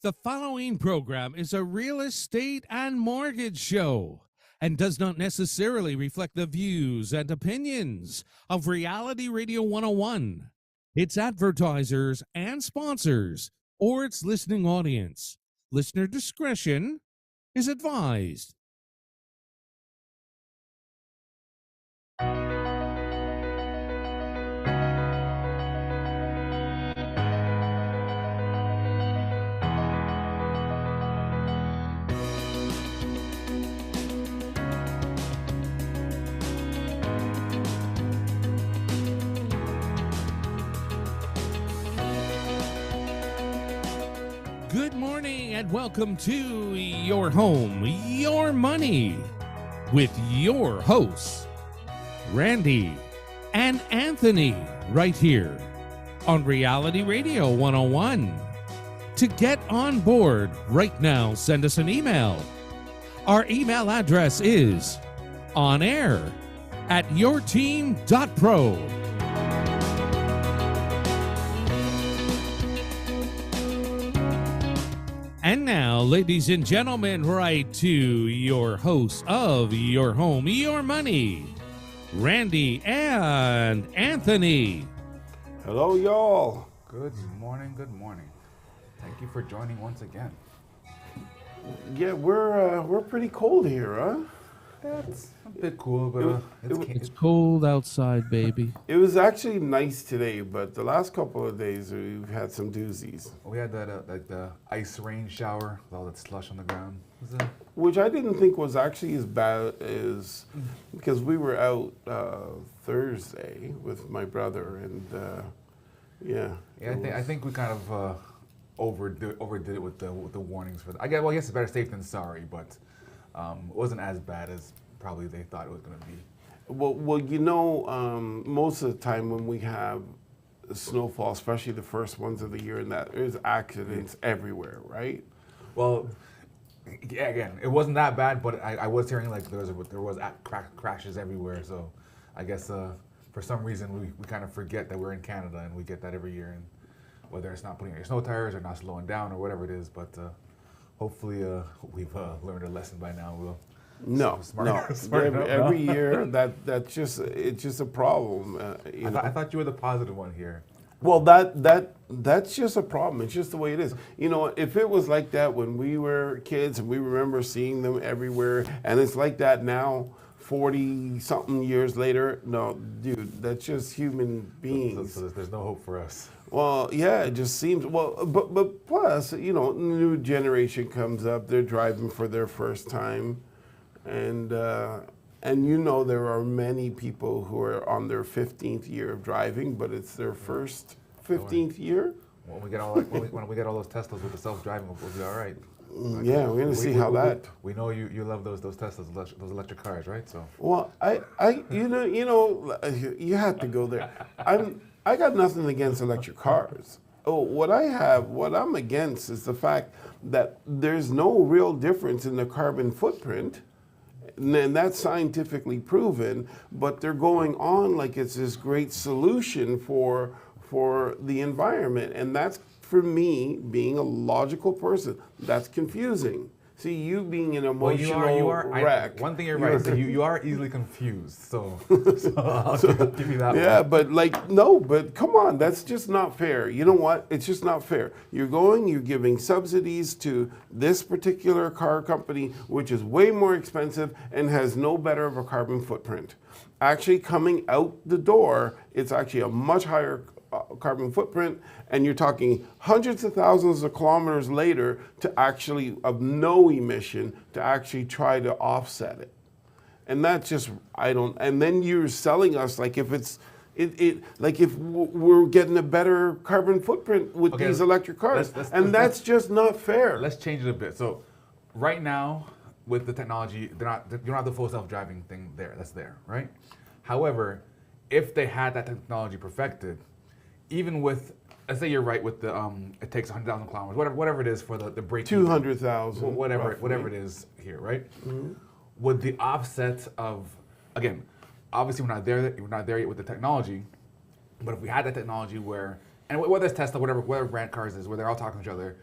The following program is a real estate and mortgage show and does not necessarily reflect the views and opinions of Reality Radio 101, its advertisers and sponsors, or its listening audience. Listener discretion is advised. Good morning and welcome to Your Home, Your Money with your hosts, Randy and Anthony, right here on Reality Radio 101. To get on board right now, send us an email. Our email address is onair@yourteam.pro. And now, ladies and gentlemen, right to your hosts of Your Home, Your Money, Randy and Anthony. Hello, y'all. Good morning, good morning. Thank you for joining once again. Yeah, we're pretty cold here, huh? That's a bit cool, but It's cold outside, baby. It was actually nice today, but the last couple of days we've had some doozies. we had that like the ice rain shower with all that slush on the ground. Which I didn't think was actually as bad as, because we were out Thursday with my brother, and Yeah, I think we kind of overdid it with the warnings for that. I guess it's better safe than sorry, but it wasn't as bad as probably they thought it was going to be. Well, most of the time when we have snowfall, especially the first ones of the year, and that there's accidents everywhere, right? Well, yeah, again, it wasn't that bad, but I was hearing like there was crashes everywhere. So I guess for some reason we kind of forget that we're in Canada, and we get that every year. And whether it's not putting on your snow tires or not slowing down or whatever it is, but hopefully we've learned a lesson by now. We'll Every year it's just a problem. I thought you were the positive one here. Well, that's just a problem. It's just the way it is. You know, if it was like that when we were kids and we remember seeing them everywhere, and it's like that now, 40-something years later, no, dude, that's just human beings. So there's no hope for us. Well, yeah, it just seems, but plus, new generation comes up, they're driving for their first time, and there are many people who are on their 15th year of driving, but it's their first 15th year. When we get all those Teslas with the self-driving, we'll be all right. Yeah, we're gonna see how that. We know you love those Teslas, those electric cars, right? So. Well, you have to go there. I got nothing against electric cars. What I'm against is the fact that there's no real difference in the carbon footprint, and that's scientifically proven. But they're going on like it's this great solution for the environment, and that's, for me, being a logical person, that's confusing. See, you being an emotional wreck. One thing you're right. So you are easily confused. So I'll give you that one. Yeah, but come on, that's just not fair. You know what? It's just not fair. You're giving subsidies to this particular car company, which is way more expensive and has no better of a carbon footprint. Actually, coming out the door, it's actually a much higher carbon footprint, and you're talking hundreds of thousands of kilometers later to actually, of no emission, to actually try to offset it. And that's just, and then you're selling us like if we're getting a better carbon footprint with these electric cars. That's just not fair. Let's change it a bit. So right now, with the technology, you don't have the full self-driving thing there. That's there, right? However, if they had that technology perfected, even with, let's say you're right with the, it takes 100,000 kilometers, whatever it is for the break. 200,000. Whatever it is here, right? Mm-hmm. Would the offset of, again, obviously we're not there yet with the technology, but if we had that technology where, and whether it's Tesla, whatever brand cars is, where they're all talking to each other,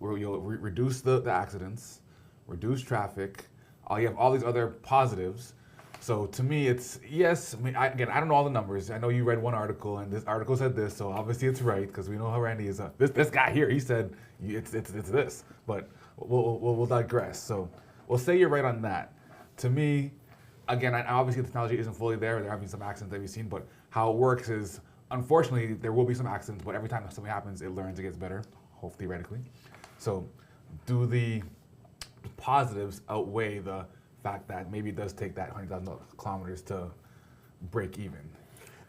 where you'll reduce the accidents, reduce traffic. You have all these other positives. So to me, it's yes. I mean, I don't know all the numbers. I know you read one article, and this article said this, so obviously it's right because we know how Randy is. This guy here, he said it's this, but we'll digress. So we'll say you're right on that. To me, again, obviously the technology isn't fully there. There have been some accidents that we've seen, but how it works is, unfortunately, there will be some accidents, but every time something happens, it learns, it gets better, hopefully, theoretically. So do the positives outweigh the fact that maybe it does take that 100,000 kilometers to break even?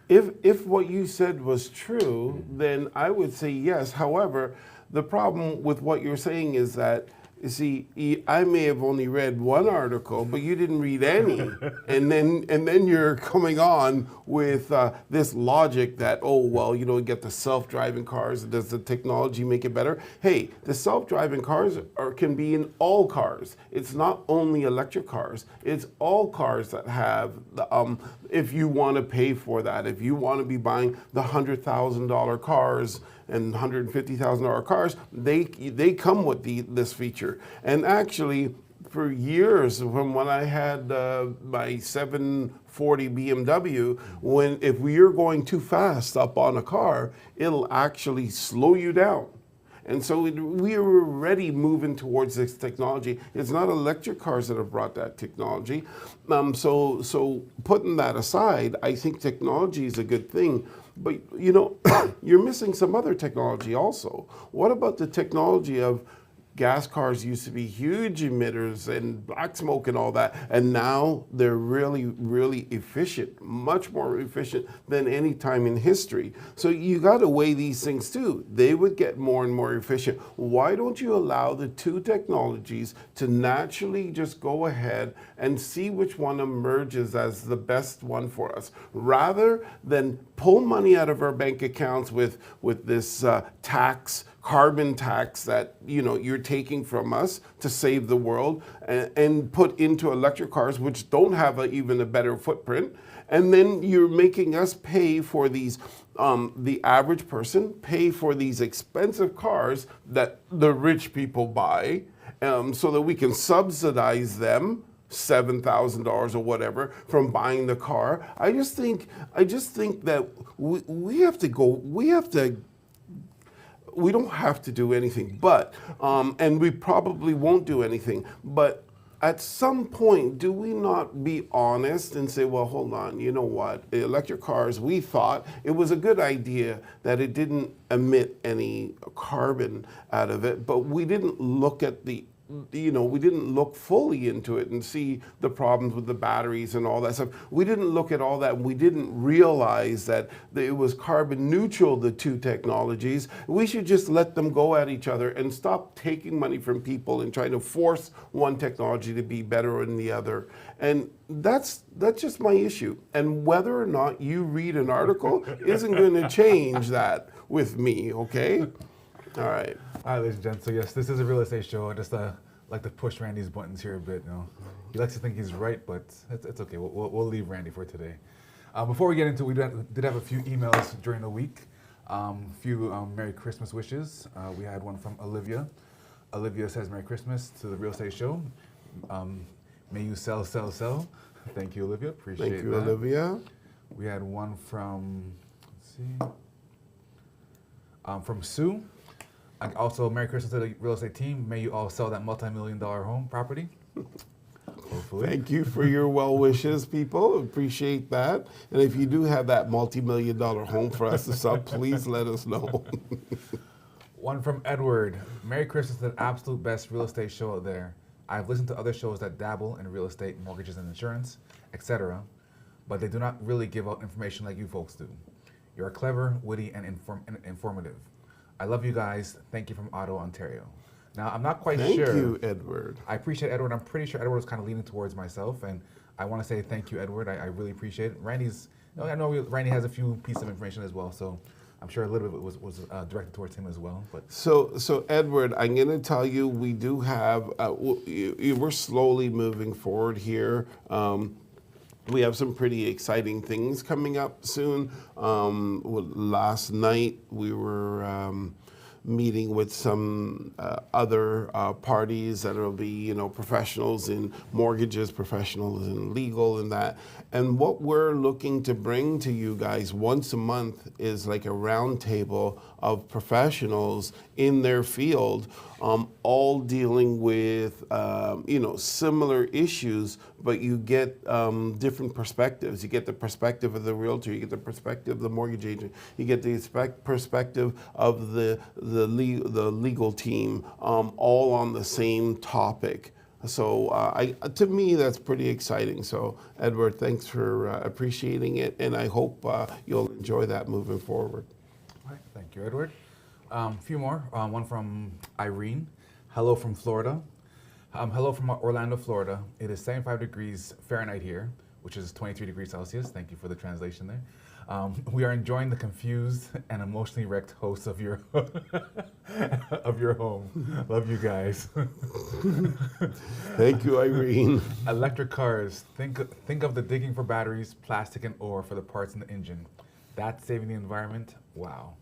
If what you said was true, then I would say yes. However, the problem with what you're saying is that, you see, I may have only read one article, but you didn't read any, and then you're coming on with this logic that, oh well, you know, get the self-driving cars. Does the technology make it better? Hey, the self-driving cars can be in all cars. It's not only electric cars. It's all cars that have the, if you want to pay for that, if you want to be buying the $100,000 cars and $150,000 cars, they come with this feature. And actually, for years, from when I had my 740 BMW, if you're going too fast up on a car, it'll actually slow you down. And so we are already moving towards this technology. It's not electric cars that have brought that technology. So putting that aside, I think technology is a good thing. But you know, you're missing some other technology also. What about the technology of gas cars used to be huge emitters and black smoke and all that, and now they're really, really efficient, much more efficient than any time in history. So you got to weigh these things too. They would get more and more efficient. Why don't you allow the two technologies to naturally just go ahead and see which one emerges as the best one for us, rather than pull money out of our bank accounts with this carbon tax that, you know, you're taking from us to save the world, and put into electric cars which don't have even a better footprint, and then you're making us pay for these, the average person pay for these expensive cars that the rich people buy, so that we can subsidize them $7,000 or whatever from buying the car. I just think that we don't have to do anything, but, and we probably won't do anything, but at some point, do we not be honest and say, well, hold on, you know what, the electric cars, we thought it was a good idea that it didn't emit any carbon out of it, but we didn't look at we didn't look fully into it and see the problems with the batteries and all that stuff. We didn't look at all that. We didn't realize that it was carbon neutral, the two technologies. We should just let them go at each other and stop taking money from people and trying to force one technology to be better than the other. And that's just my issue. And whether or not you read an article isn't going to change that with me, okay? All right. All right, ladies and gents. So yes, this is a real estate show. I just like to push Randy's buttons here a bit. You know, he likes to think he's right, but it's okay. We'll leave Randy for today. Before we get into, we did have a few emails during the week. Few Merry Christmas wishes. We had one from Olivia. Olivia says, "Merry Christmas to the real estate show. May you sell, sell, sell." Thank you, Olivia. Appreciate that. Thank you, Olivia. We had one from, from Sue. Also, Merry Christmas to the real estate team. May you all sell that multi-million-dollar home property. Hopefully. Thank you for your well wishes, people. Appreciate that. And if you do have that multi-million-dollar home for us to sell, please let us know. One from Edward. Merry Christmas to the absolute best real estate show out there. I've listened to other shows that dabble in real estate, mortgages and insurance, etc., but they do not really give out information like you folks do. You're clever, witty, and informative. I love you guys. Thank you from Ottawa, Ontario. Now, I'm not quite sure. Thank you, Edward. I appreciate Edward. I'm pretty sure Edward was kind of leaning towards myself, and I want to say thank you, Edward. I really appreciate it. I know Randy has a few pieces of information as well, so I'm sure a little bit was directed towards him as well. But So Edward, I'm going to tell you, we do have, we're slowly moving forward here. We have some pretty exciting things coming up soon. Last night we were meeting with some other parties that will be, professionals in mortgages, professionals in legal and that. And what we're looking to bring to you guys once a month is like a round table of professionals in their field, all dealing with, similar issues, but you get different perspectives. You get the perspective of the realtor, you get the perspective of the mortgage agent, you get the perspective of the legal team, all on the same topic. So to me, that's pretty exciting. So Edward, thanks for appreciating it, and I hope you'll enjoy that moving forward. All right, thank you, Edward. A few more. One from Irene. Hello from Florida. Hello from Orlando, Florida. It is 75 degrees Fahrenheit here, which is 23 degrees Celsius. Thank you for the translation there. We are enjoying the confused and emotionally wrecked hosts of your of your home. Love you guys. Thank you, Irene. Electric cars. Think of the digging for batteries, plastic, and ore for the parts in the engine. That's saving the environment. Wow.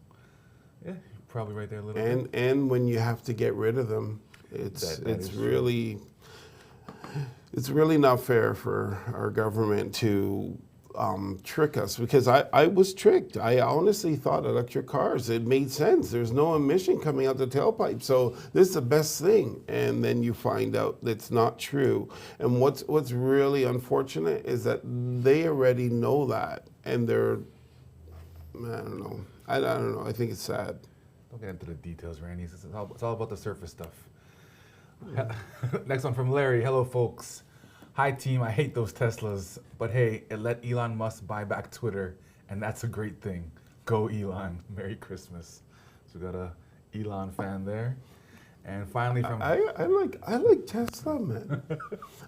Yeah, you're probably right there a little bit. And when you have to get rid of them, it's really not fair for our government to trick us, because I was tricked. I honestly thought electric cars, it made sense. There's no emission coming out the tailpipe, so this is the best thing. And then you find out that's not true. And what's really unfortunate is that they already know that, and they're, I don't know. I don't know. I think it's sad. Don't get into the details, Randy. It's all about the surface stuff. Next one from Larry. Hello, folks. Hi, team. I hate those Teslas, but hey, it let Elon Musk buy back Twitter, and that's a great thing. Go Elon. Merry Christmas. So we got a Elon fan there. And finally from... I like Tesla, man.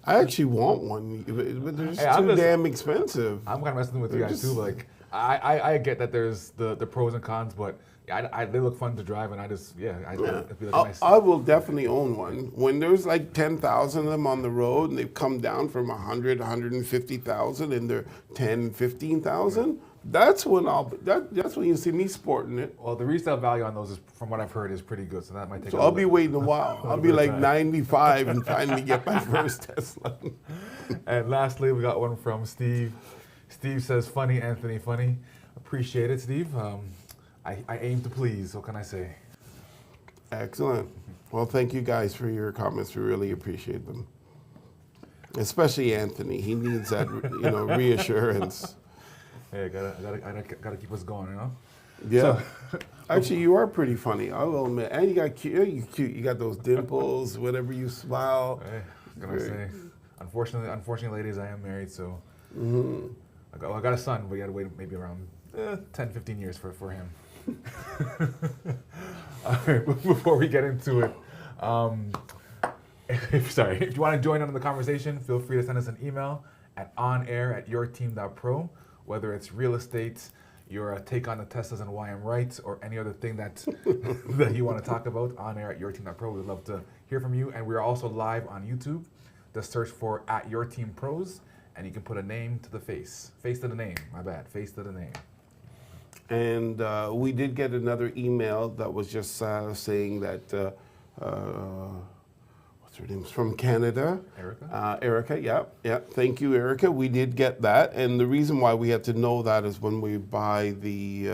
I actually want one, but they're just too damn expensive. I'm kind of messing with you guys too. Like, I get that there's the pros and cons, but they look fun to drive, and it'd be like nice. I will definitely own one. When there's like 10,000 of them on the road, and they've come down from 100, 150,000, and they're 10, 15,000. That's when that's when you see me sporting it. Well, the resale value on those, from what I've heard, is pretty good. So that might take. So I'll be waiting a while. I'll be like 95 and finally get my first Tesla. And lastly, we got one from Steve. Steve says, "Funny, Anthony, funny." Appreciate it, Steve. I aim to please. What can I say? Excellent. Well, thank you guys for your comments. We really appreciate them. Especially Anthony. He needs that, reassurance. Hey, gotta keep us going, you know? Yeah. So, actually, you are pretty funny, I will admit. And you got cute. You're cute. You got those dimples, whenever you smile. Hey, what can I say? Unfortunately, ladies, I am married, so I got a son, but you gotta wait maybe around 10, 15 years for him. All right, before we get into it, if you want to join in on the conversation, feel free to send us an email at onair@yourteam.pro. Whether it's real estate, your take on the Teslas and why I'm right, or any other thing that you want to talk about, onair@yourteam.pro. We'd love to hear from you. And we're also live on YouTube. Just search for @yourteampros, and you can put a name to the face. Face to the name, my bad. Face to the name. And we did get another email that was just saying that, what's her name? From Canada. Erica? Erica, yeah. Thank you, Erica. We did get that. And the reason why we had to know that is when we buy the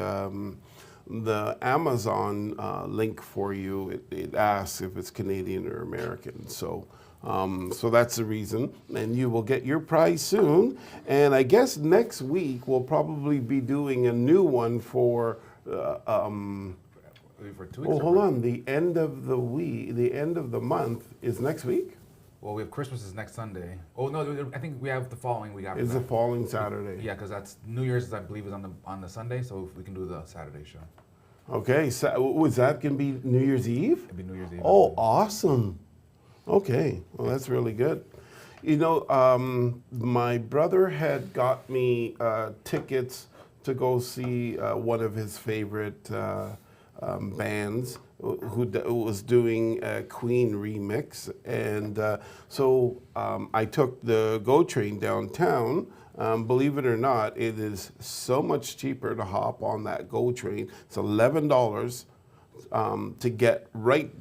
Amazon link for you, it asks if it's Canadian or American. So that's the reason. And you will get your prize soon. And I guess next week we'll probably be doing a new one for 2 weeks. hold on. The end of the month is next week? Well, we have Christmas is next Sunday. Oh no, I think we have the following week after. It's the following Saturday. Yeah, because that's New Year's. I believe is on the Sunday, so we can do the Saturday show. Okay, so was that gonna be New Year's Eve? It'd be New Year's Eve. Oh, awesome. Okay, well that's really good. My brother had got me tickets to go see one of his favorite bands who was doing a Queen remix. And so I took the GO train downtown. Believe it or not, it is so much cheaper to hop on that GO train. It's $11 to get right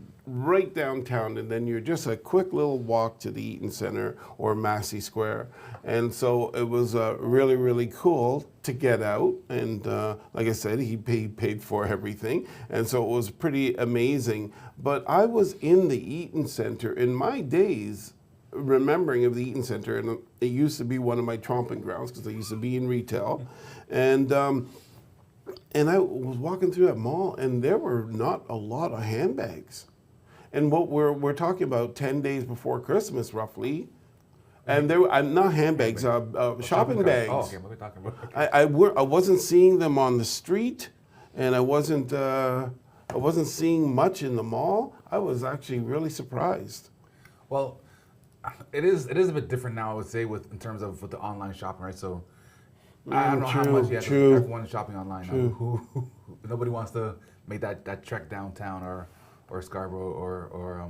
downtown, and then you're just a quick little walk to the Eaton Center or Massey Square. And so it was really, really cool to get out. And like I said, he paid for everything. And so it was pretty amazing. But I was in the Eaton Center in my days, remembering of the Eaton Center, and it used to be one of my tromping grounds because I used to be in retail. And I was walking through that mall, and there were not a lot of handbags. And what we're talking about 10 days before Christmas, roughly. And there were not handbags, shopping bags. Oh, okay, what are we talking about? I wasn't seeing them on the street, and I wasn't seeing much in the mall. I was actually really surprised. Well, it is a bit different now, I would say, in terms of with the online shopping, right? So I don't know how much everyone's shopping online now. Who nobody wants to make that trek downtown or Scarborough or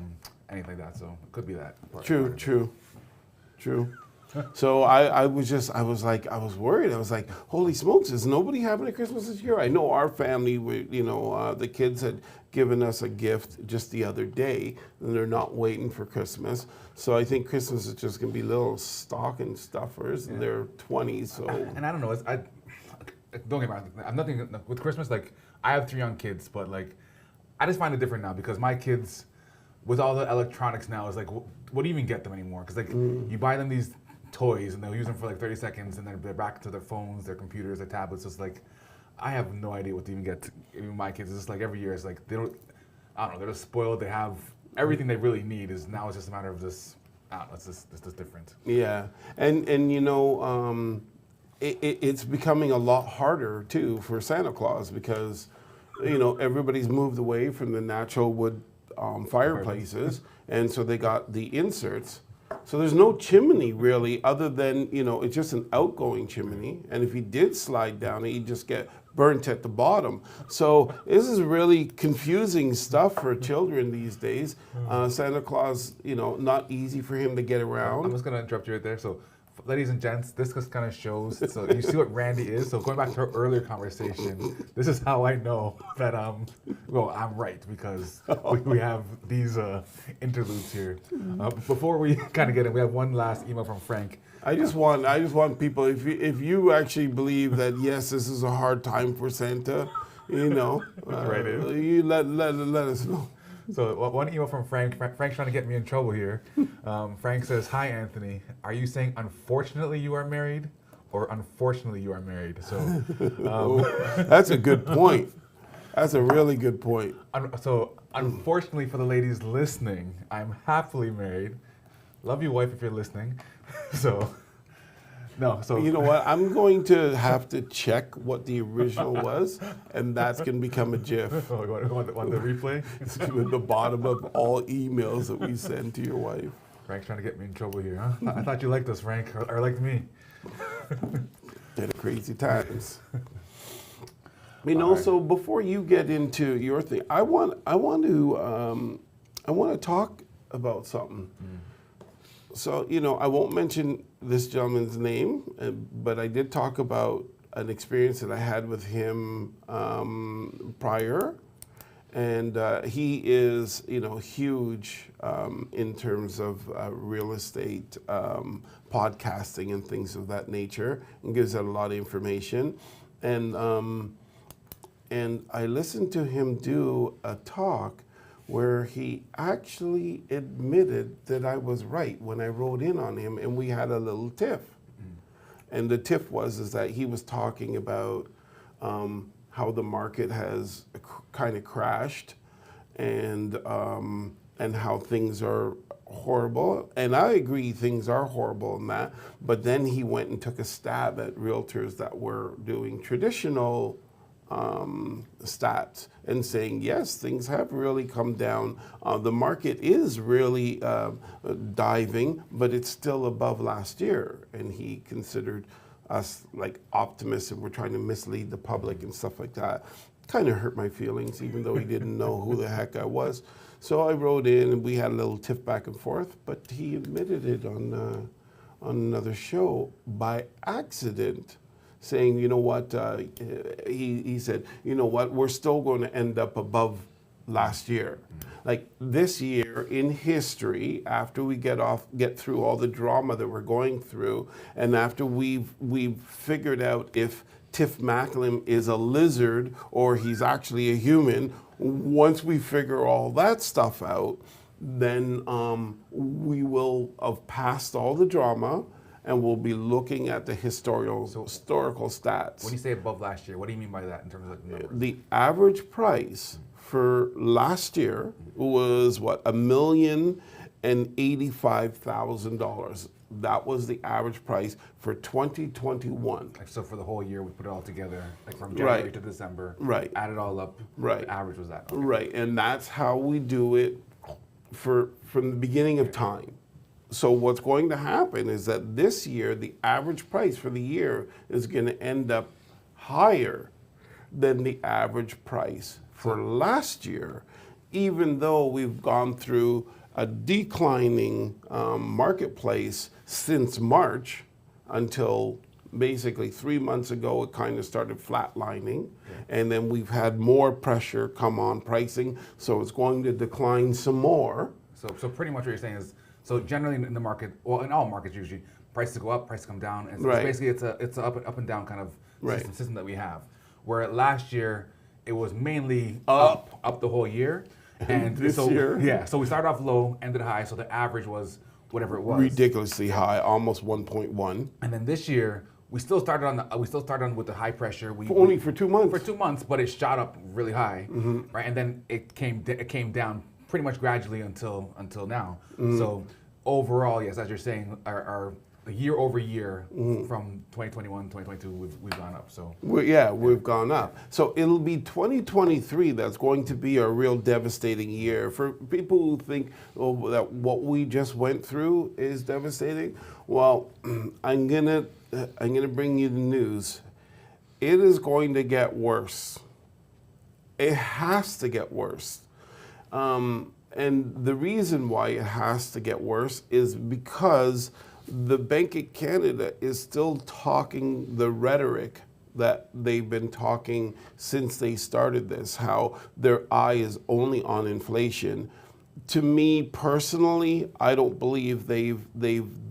anything like that. So it could be that. True. So I was worried. I was like, holy smokes, is nobody having a Christmas this year? I know our family, the kids had given us a gift just the other day, and they're not waiting for Christmas. So I think Christmas is just going to be little stocking stuffers in their 20s. So. And I don't know, don't get me wrong, I'm nothing, with Christmas, like, I have 3 young kids, but like, I just find it different now because my kids, with all the electronics now, is like, what do you even get them anymore? Because like, you buy them these toys and they'll use them for like 30 seconds and then they're back to their phones, their computers, their tablets. So it's like, I have no idea what to even get even my kids. It's just like every year, it's like, I don't know, they're just spoiled. They have everything they really need. It's just a matter of just, I don't know, it's just different. Yeah, and it's becoming a lot harder too for Santa Claus because, everybody's moved away from the natural wood fireplaces, and so they got the inserts. So there's no chimney really, other than it's just an outgoing chimney. And if you did slide down it, you just get burnt at the bottom. So this is really confusing stuff for children these days. Santa Claus, not easy for him to get around. I'm just gonna interrupt you right there. So, ladies and gents, this just kind of shows. So you see what Randy is. So going back to our earlier conversation, this is how I know that I'm right because we have these interludes here. Before we kind of get in, we have one last email from Frank. I just want people, if you actually believe that yes, this is a hard time for Santa, Right you let us know. So one email from Frank. Frank's trying to get me in trouble here. Frank says, "Hi Anthony, are you saying unfortunately you are married, or unfortunately you are married?" So that's a good point. That's a really good point. So unfortunately for the ladies listening, I'm happily married. Love you, wife, if you're listening. So. No, so you know what? I'm going to have to check what the original was, and that's going to become a GIF. Oh, you want the replay? It's at the bottom of all emails that we send to your wife. Frank's trying to get me in trouble here, huh? I thought you liked us, Frank, or liked me. They're the crazy times. So before you get into your thing, I want to talk about something. So, I won't mention this gentleman's name, but I did talk about an experience that I had with him prior. And he is, huge in terms of real estate, podcasting and things of that nature, and gives out a lot of information. And I listened to him do a talk where he actually admitted that I was right when I wrote in on him, and we had a little tiff. And the tiff was that he was talking about how the market has kind of crashed, and how things are horrible. And I agree, things are horrible in that. But then he went and took a stab at realtors that were doing traditional stats and saying, yes, things have really come down. The market is really diving, but it's still above last year. And he considered us like optimists and we're trying to mislead the public and stuff like that. Kind of hurt my feelings, even though he didn't know who the heck I was. So I wrote in and we had a little tiff back and forth, but he admitted it on another show by accident, saying, you know what, he said, you know what, we're still going to end up above last year. Like this year in history, after we get through all the drama that we're going through, and after we've figured out if Tiff Macklem is a lizard or he's actually a human, once we figure all that stuff out, then we will have passed all the drama and we'll be looking at the historical stats. When you say above last year, what do you mean by that in terms of like numbers? The average price for last year was what, $1,085,000. That was the average price for 2021. Like, so for the whole year, we put it all together, like from January to December. Right. Add it all up. Right. The average was that. Okay. Right, and that's how we do it from the beginning of time. So what's going to happen is that this year, the average price for the year is going to end up higher than the average price for last year, even though we've gone through a declining marketplace since March until basically 3 months ago. It kind of started flatlining, and then we've had more pressure come on pricing, so it's going to decline some more. So pretty much what you're saying is, so generally in the market, well, in all markets usually, prices go up, prices come down, and so Right. basically it's a up and down kind of Right. system that we have. Where last year it was mainly up the whole year, and This so year? yeah, so we started off low, ended high, so the average was whatever it was. Ridiculously high, almost 1.1. And then this year we still started on with the high pressure. Only for 2 months. For 2 months, but it shot up really high, right? And then it came down pretty much gradually until now. So overall, yes, as you're saying, our year over year from 2021, 2022, we've gone up. So We've gone up. So it'll be 2023 that's going to be a real devastating year for people who think that what we just went through is devastating. Well, I'm gonna bring you the news. It is going to get worse. It has to get worse. And the reason why it has to get worse is because the Bank of Canada is still talking the rhetoric that they've been talking since they started this, how their eye is only on inflation. To me personally, I don't believe they've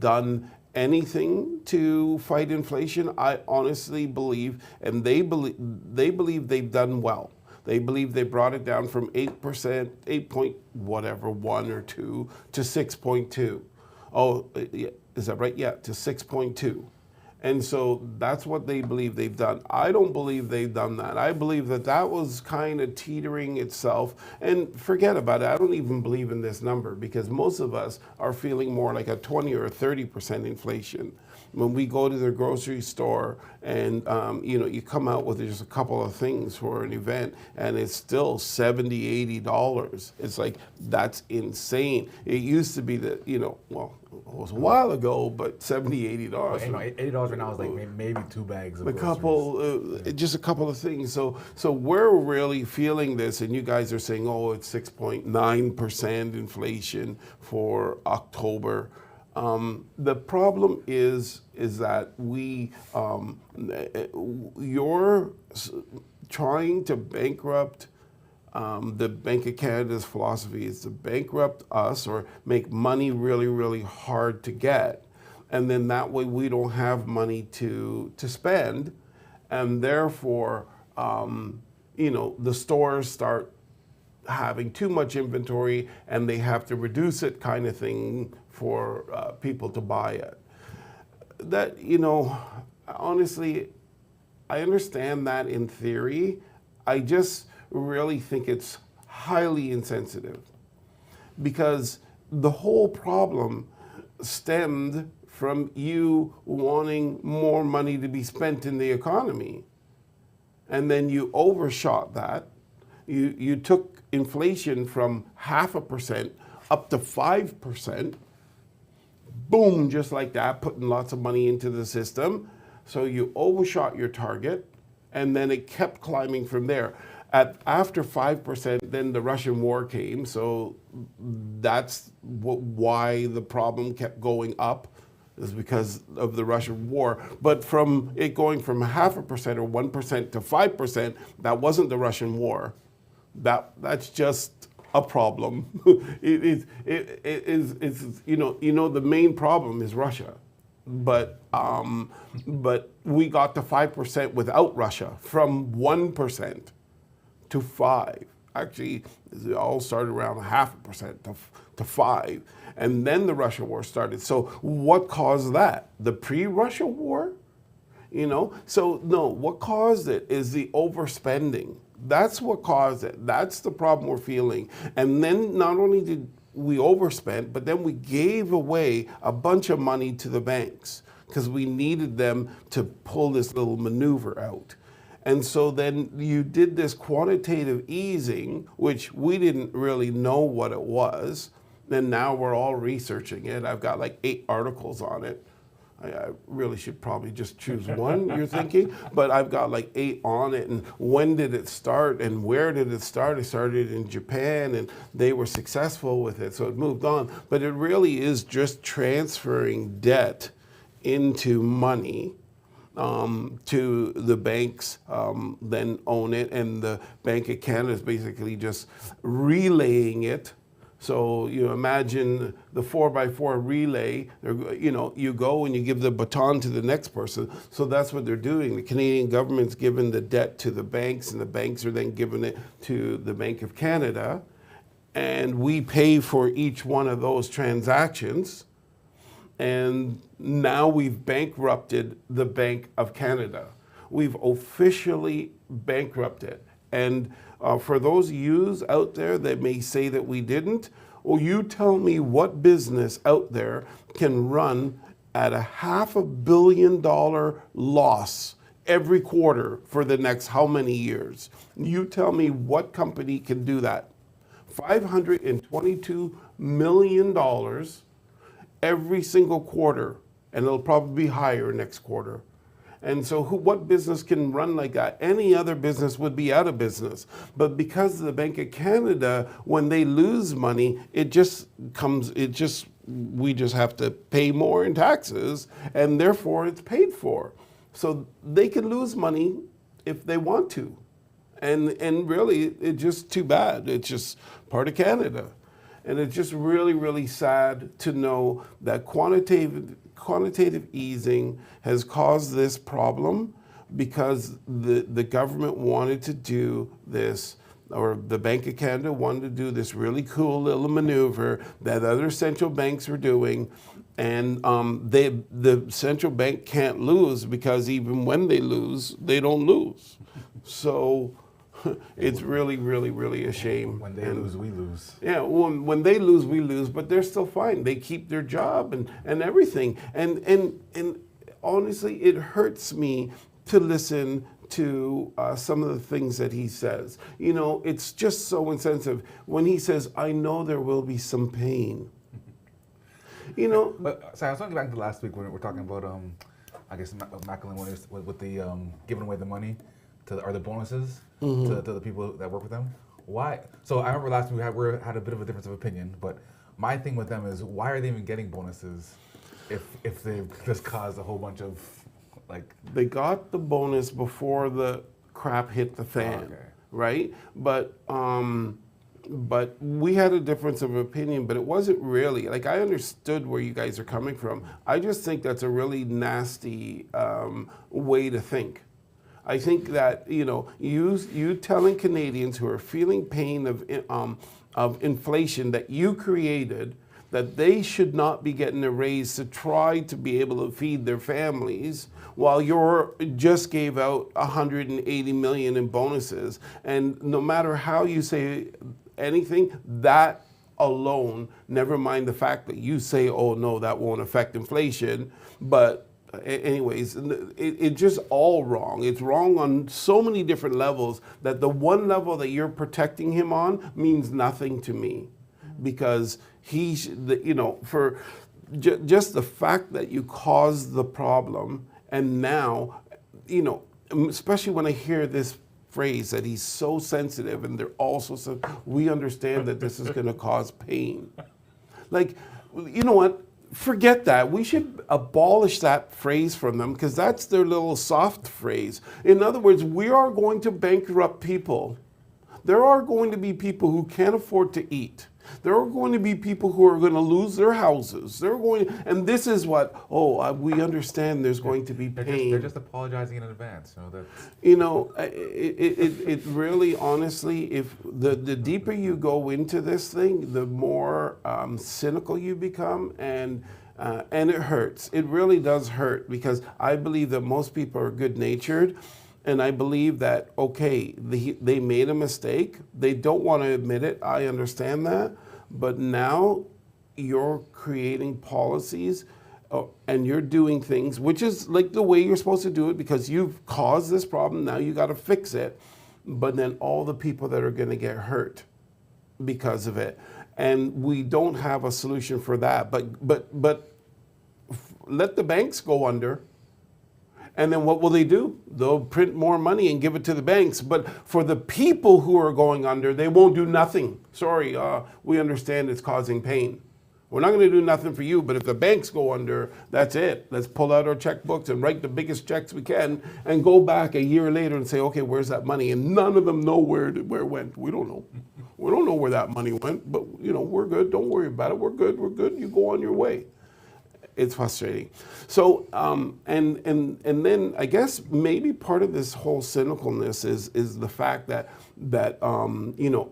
done anything to fight inflation. I honestly believe, and they believe they've done well. They believe they brought it down from 8%, 8 point whatever, 1 or 2 to 6.2. Oh, is that right? Yeah, to 6.2. And so that's what they believe they've done. I don't believe they've done that. I believe that was kind of teetering itself. And forget about it. I don't even believe in this number because most of us are feeling more like a 20 or 30% inflation. When we go to the grocery store and you come out with just a couple of things for an event and it's still $70, $80. It's like, that's insane. It used to be that, well, it was a while ago, but $70, $80. $80 right now is like maybe 2 bags of Just a couple of things. So we're really feeling this, and you guys are saying, oh, it's 6.9% inflation for October. The problem is that you're trying to bankrupt. The Bank of Canada's philosophy is to bankrupt us or make money really, really hard to get. And then that way we don't have money to spend. And therefore, the stores start having too much inventory and they have to reduce it, kind of thing, for people to buy it. That, honestly, I understand that in theory. I just really think it's highly insensitive because the whole problem stemmed from you wanting more money to be spent in the economy. And then you overshot that. You took inflation from 0.5% up to 5%. Boom, just like that, putting lots of money into the system. So you overshot your target, and then it kept climbing from there. After 5%, then the Russian war came, so that's why the problem kept going up, is because of the Russian war. But from it going from 0.5% or 1% to 5%, that wasn't the Russian war. that's just a problem. It's the main problem is Russia, but we got to 5% without Russia from 1% to 5. Actually, it all started around 0.5% to 5, and then the Russia war started. So what caused that? The pre-Russia war? So no, what caused it is the overspending. That's what caused it. That's the problem we're feeling. And then not only did we overspend, but then we gave away a bunch of money to the banks because we needed them to pull this little maneuver out. And so then you did this quantitative easing, which we didn't really know what it was. And now we're all researching it. I've got like 8 articles on it. I really should probably just choose one, you're thinking, but I've got like 8 on it. And when did it start and where did it start? It started in Japan and they were successful with it, so it moved on. But it really is just transferring debt into money to the banks, then own it, and the Bank of Canada is basically just relaying it. So you imagine the 4x4 relay, you go and you give the baton to the next person. So that's what they're doing. The Canadian government's giving the debt to the banks, and the banks are then giving it to the Bank of Canada. And we pay for each one of those transactions. And now we've bankrupted the Bank of Canada. We've officially bankrupted. And for those yous out there that may say that we didn't, well, you tell me what business out there can run at a $500 million loss every quarter for the next how many years? You tell me what company can do that. $522 million every single quarter, and it'll probably be higher next quarter. And so what business can run like that? Any other business would be out of business. But because of the Bank of Canada, when they lose money, we just have to pay more in taxes, and therefore it's paid for. So they can lose money if they want to. And really, it's just too bad. It's just part of Canada. And it's just really, really sad to know that quantitative easing has caused this problem because the government wanted to do this, or the Bank of Canada wanted to do this really cool little maneuver that other central banks were doing. And the central bank can't lose because even when they lose, they don't lose. So it's really, really, really a shame. When they lose, we lose. Yeah, when they lose, we lose, but they're still fine. They keep their job and everything. And honestly, it hurts me to listen to some of the things that he says. It's just so insensitive. When he says, I know there will be some pain. But sorry, I was talking back to last week when we were talking about, I guess, Macklin with the giving away the money or the bonuses to the people that work with them. Why? So I remember last week we had a bit of a difference of opinion, but my thing with them is, why are they even getting bonuses if they've just caused a whole bunch of They got the bonus before the crap hit the fan, right? But we had a difference of opinion, but it wasn't really, I understood where you guys are coming from. I just think that's a really nasty way to think. I think that, you telling Canadians who are feeling pain of inflation that you created, that they should not be getting a raise to try to be able to feed their families, while you just gave out $180 million in bonuses. And no matter how you say anything, that alone, never mind the fact that you say, oh no, that won't affect inflation, but anyways, it's just all wrong. It's wrong on so many different levels that the one level that you're protecting him on means nothing to me, because for just the fact that you caused the problem, and now, especially when I hear this phrase that he's so sensitive, and they're also we understand that this is going to cause pain. You know what? Forget that. We should abolish that phrase from them, because that's their little soft phrase. In other words, we are going to bankrupt people. there are going to be people who can't afford to eat. There are going to be people who are going to lose their houses. They're going, and this is what, we understand there's going to be pain. They're just apologizing in advance. That's... It really, honestly, if the deeper you go into this thing, the more cynical you become, and it hurts. It really does hurt, because I believe that most people are good-natured. And I believe that, okay, they made a mistake. They don't want to admit it. I understand that. But now you're creating policies and you're doing things, which is like the way you're supposed to do it, because you've caused this problem. Now you got to fix it. But then all the people that are going to get hurt because of it. And we don't have a solution for that. But let the banks go under. And then what will they do? They'll print more money and give it to the banks. But for the people who are going under, they won't do nothing. Sorry, we understand it's causing pain. We're not going to do nothing for you, but if the banks go under, that's it. Let's pull out our checkbooks and write the biggest checks we can and go back a year later and say, okay, where's that money? And none of them know where it went. We don't know. We don't know where that money went, but we're good. Don't worry about it. We're good. We're good. You go on your way. It's frustrating. So, and then I guess maybe part of this whole cynicalness is the fact that the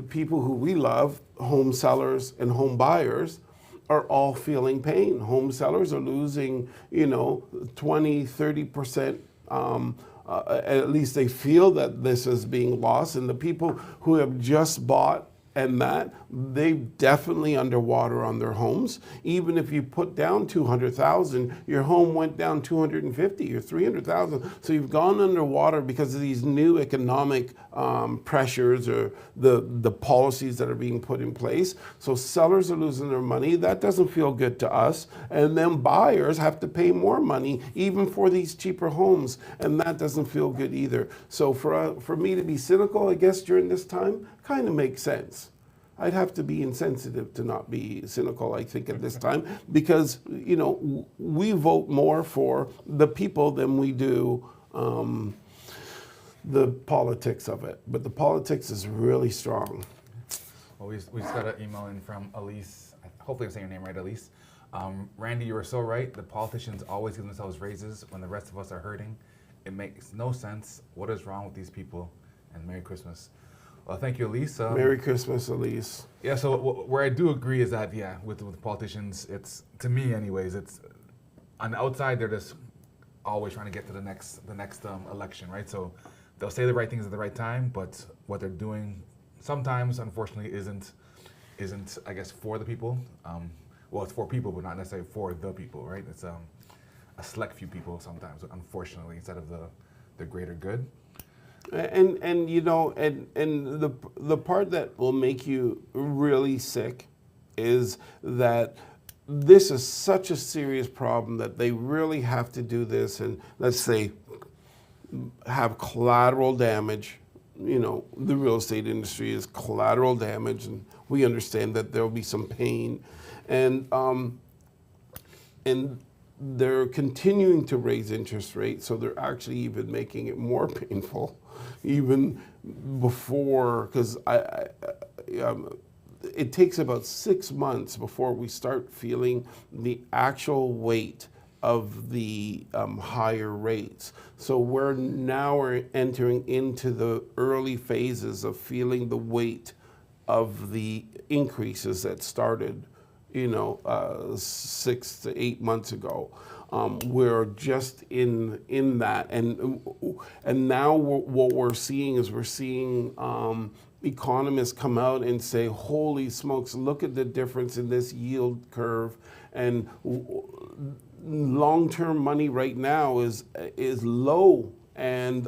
people who we love, home sellers and home buyers, are all feeling pain. Home sellers are losing, 20, 30%. At least they feel that this is being lost. And the people who have just bought, and that they definitely underwater on their homes. Even if you put down 200,000, your home went down 250 or 300,000. So you've gone underwater because of these new economic pressures or the policies that are being put in place. So sellers are losing their money. That doesn't feel good to us. And then buyers have to pay more money even for these cheaper homes, and that doesn't feel good either. So for me to be cynical, I guess during this time, kind of makes sense. I'd have to be insensitive to not be cynical, I think, at this time, because, we vote more for the people than we do the politics of it. But the politics is really strong. Well, we just got an email in from Elise. Hopefully I'm saying your name right, Elise. Randy, you were so right. The politicians always give themselves raises when the rest of us are hurting. It makes no sense. What is wrong with these people? And Merry Christmas. Well, thank you, Elise. Merry Christmas, Elise. Yeah, so where I do agree is that, with politicians, it's, to me anyways, it's, on the outside, they're just always trying to get to the next election, right? So they'll say the right things at the right time, but what they're doing sometimes, unfortunately, isn't I guess, for the people. Well, it's for people, but not necessarily for the people, right? It's a select few people sometimes, unfortunately, instead of the greater good. And the part that will make you really sick is that this is such a serious problem that they really have to do this and, let's say, have collateral damage. The real estate industry is collateral damage, and we understand that there will be some pain, and they're continuing to raise interest rates, so they're actually even making it more painful, even before, because it takes about 6 months before we start feeling the actual weight of the higher rates. So we're entering into the early phases of feeling the weight of the increases that started 6 to 8 months ago. We're just in that, and now what we're seeing is economists come out and say, "Holy smokes! Look at the difference in this yield curve." And long-term money right now is low and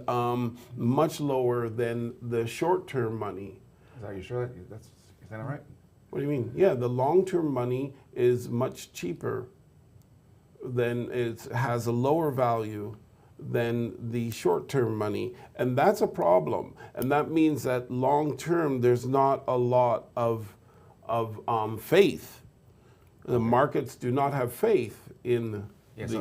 much lower than the short-term money. Are you sure is that all right? What do you mean? Yeah, the long-term money is much cheaper than it has a lower value than the short-term money, and that's a problem. And that means that long-term there's not a lot of faith. The markets do not have faith in. I was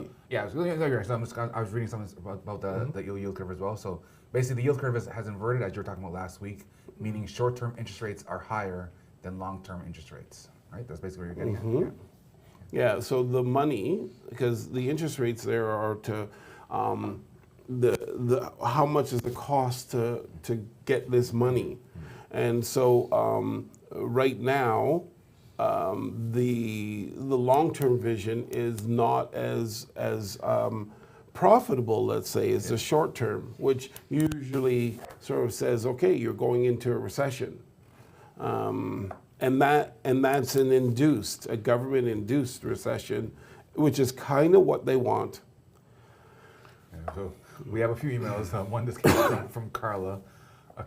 reading something about the yield curve as well. So basically, the yield curve has inverted, as you were talking about last week. meaning short-term interest rates are higher than long-term interest rates, right? That's basically what you're getting at. Yeah, so the money, because the interest rates there are to the how much is the cost to get this money, and so right now the long-term vision is not as profitable, let's say, as the short term, which usually sort of says, okay, you're going into a recession. And that's a government-induced recession, which is kind of what they want. Yeah, so we have a few emails. One just came from Carla.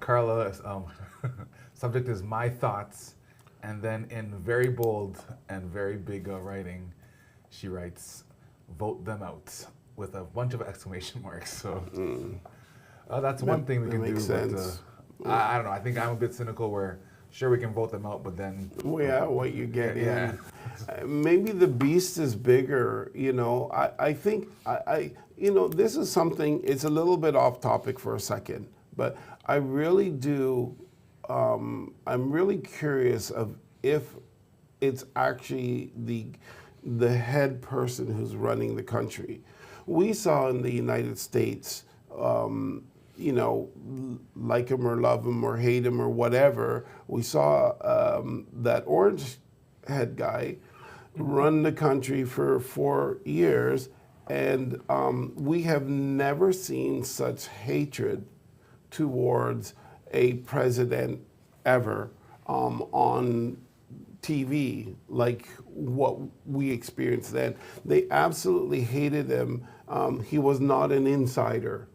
Carla, subject is my thoughts, and then in very bold and very big writing, she writes, "Vote them out," with a bunch of exclamation marks. So that's one thing we can do. Makes sense. But, I don't know. I think I'm a bit cynical where. Sure, we can vote them out, but then... Well, yeah, what you get in. Maybe the beast is bigger, I think, this is something, it's a little bit off topic for a second, but I really do, I'm really curious of if it's actually the head person who's running the country. We saw in the United States, like him or love him or hate him or whatever, we saw that orange head guy run the country for 4 years, and we have never seen such hatred towards a president ever on TV like what we experienced then. They absolutely hated him. He was not an insider.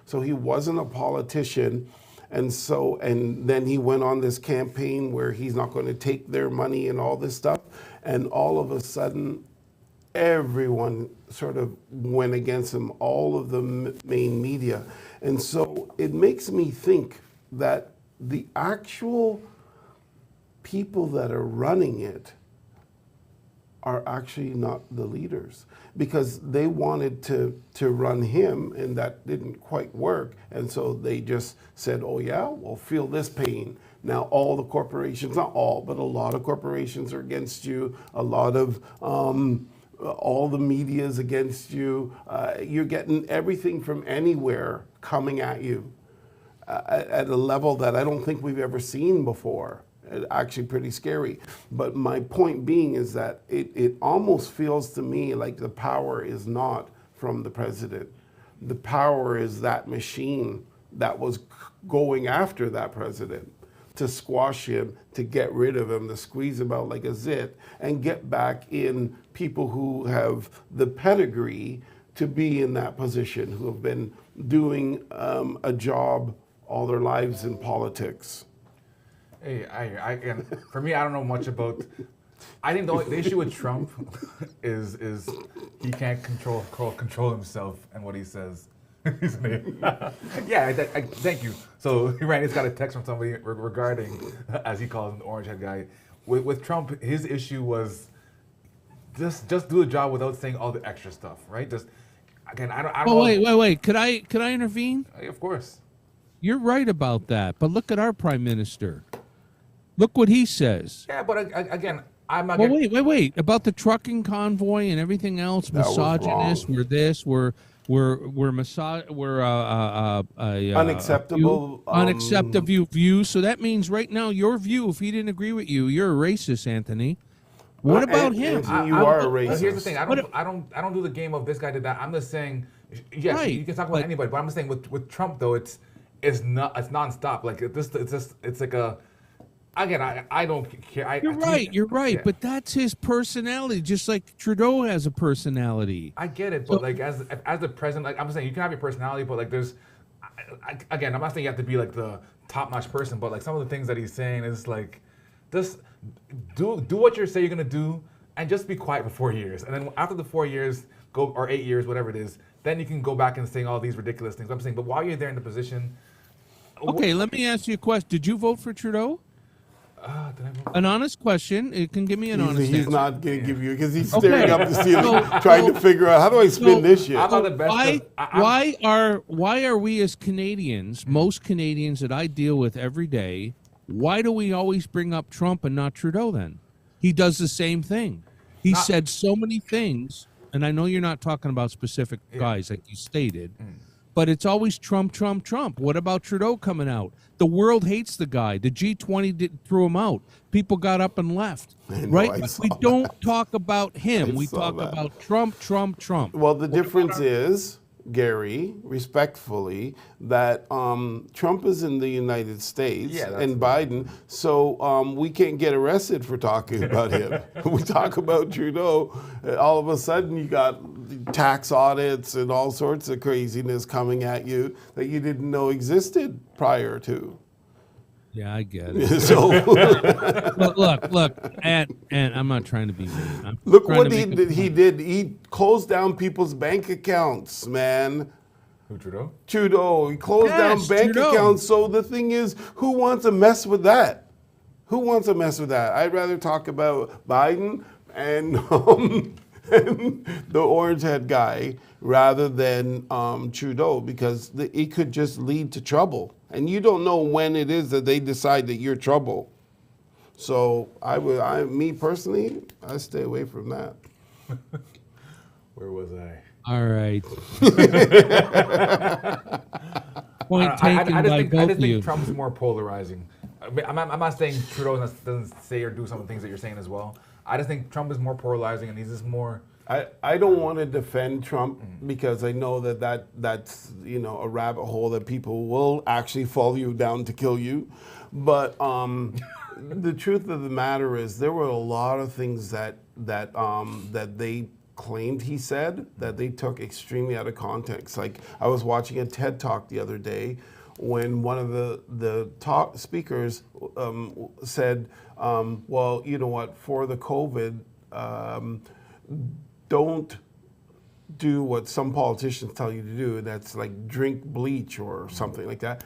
So he wasn't a politician, and then he went on this campaign where he's not going to take their money and all this stuff, and all of a sudden, everyone sort of went against him, all of the main media. And so it makes me think that the actual people that are running it are actually not the leaders, because they wanted to run him, and that didn't quite work. And so they just said, oh yeah, we'll feel this pain. Now all the corporations, not all, but a lot of corporations are against you. A lot of, all the media is against you. You're getting everything from anywhere coming at you at a level that I don't think we've ever seen before. Actually pretty scary. But my point being is that it almost feels to me like the power is not from the president. The power is that machine that was going after that president to squash him, to get rid of him, to squeeze him out like a zit, and get back in people who have the pedigree to be in that position, who have been doing a job all their lives in politics. Hey, and for me, I don't know much about. I think the issue with Trump is he can't control himself and what he says. Yeah, thank you. So Randy's got a text from somebody regarding, as he calls him, the orange head guy. With Trump, his issue was just do the job without saying all the extra stuff, right? Just again, I don't. Oh wait. Could I intervene? Of course. You're right about that, but look at our prime minister. Look what he says. Yeah, but again, I'm not. Well, wait. About the trucking convoy and everything else, misogynist. We're unacceptable. Unacceptable views. So that means right now your view, if he didn't agree with you, you're a racist, Anthony. What about him? You are a racist. Here's the thing. I don't do the game of this guy did that. I'm just saying. Yes, right, you can talk about anybody, but I'm just saying with Trump though, it's nonstop. Like it's like a. Again, I don't care. You're right, yeah. But that's his personality, just like Trudeau has a personality. I get it, but like as the president, like I'm saying, you can have your personality, but like there's, again, I'm not saying you have to be like the top-notch person, but like some of the things that he's saying is like, just do what you say you're gonna do, and just be quiet for 4 years, and then after the 4 years, or 8 years, whatever it is, then you can go back and saying all these ridiculous things. I'm saying, but while you're there in the position, okay, let me ask you a question. Did you vote for Trudeau? Did I vote? An honest question. It can give me an honest He's answer. not going to give you because he's Okay. staring up the ceiling, So- trying to figure out how do I spin so- this shit. I'm not the best. Why, 'Cause I'm- why are we as Canadians, most Canadians that I deal with every day, why do we always bring up Trump and not Trudeau then? He does the same thing. He said so many things, and I know you're not talking about specific guys like you stated, but it's always Trump, Trump, Trump. What about Trudeau coming out? The world hates the guy. The G20 threw him out. People got up and left. I know, Right? I But saw we that. don't talk about him. I We saw talk that. about Trump, Trump, Trump. Well, the difference is, Gary, respectfully, that Trump is in the United States Yeah, that's and Biden, so we can't get arrested for talking about him. We talk about Trudeau, all of a sudden you got tax audits and all sorts of craziness coming at you that you didn't know existed prior to. Yeah, I get it. So look, and I'm not trying to be mean. I'm look trying what to he make a did. He did. He closed down people's bank accounts, man. Who, Trudeau? Trudeau. He closed down Yes, bank Trudeau. accounts. So the thing is, who wants to mess with that? Who wants to mess with that? I'd rather talk about Biden and, and the orange head guy rather than Trudeau because it could just lead to trouble. And you don't know when it is that they decide that you're trouble. So me personally, I stay away from that. Where was I? All right. Point taken I by just both of think you. Trump's more polarizing. I'm not saying Trudeau doesn't say or do some of the things that you're saying as well. I just think Trump is more polarizing and he's just more. I don't want to defend Trump because I know that's a rabbit hole that people will actually follow you down to kill you. But the truth of the matter is there were a lot of things that they claimed he said that they took extremely out of context. Like I was watching a TED Talk the other day when one of the talk speakers said, well, you know what, for the COVID, don't do what some politicians tell you to do, and that's like drink bleach or something like that.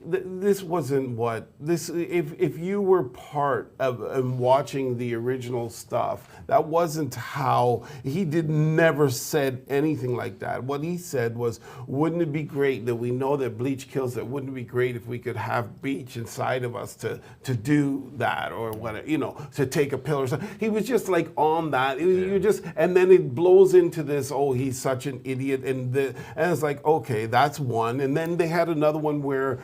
This wasn't what this. If you were part of watching the original stuff, that wasn't how he never said anything like that. What he said was, "Wouldn't it be great that we know that bleach kills? It wouldn't it be great if we could have bleach inside of us to do that or whatever, to take a pill or something." He was just like on that. You just, and then it blows into this. Oh, he's such an idiot, and it's like, okay, that's one. And then they had another one where.